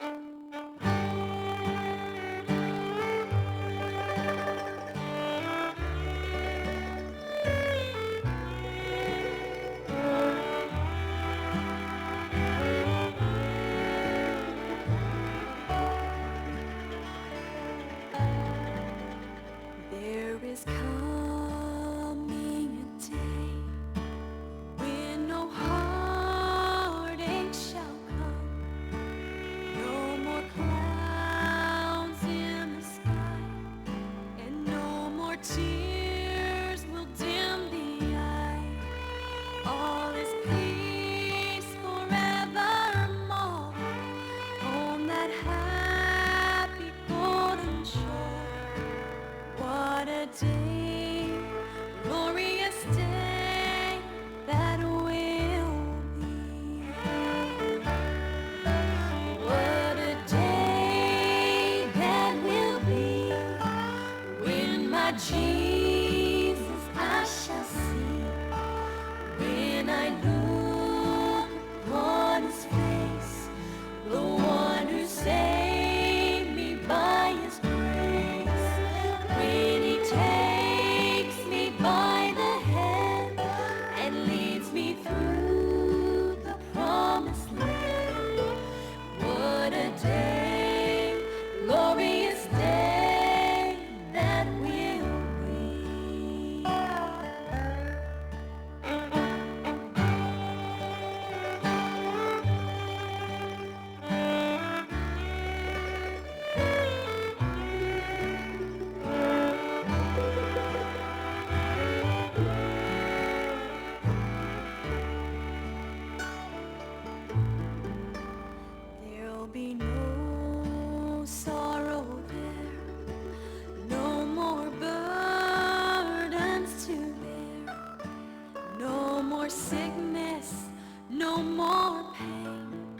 There is coming a day when no heartache shall come, no more clouds in the sky, and no more tears will dim the eye. All is peace forevermore on that happy golden shore. What a day, glorious day that will be. What a day that will be when my Jesus I shall see. When I look upon his face, the one who saved me by his grace. When he takes me by the hand and leads me through the promised land. What a day, glorious day that will be. There'll be no sorrow there, no more burdens to bear, no more sickness, no more pain.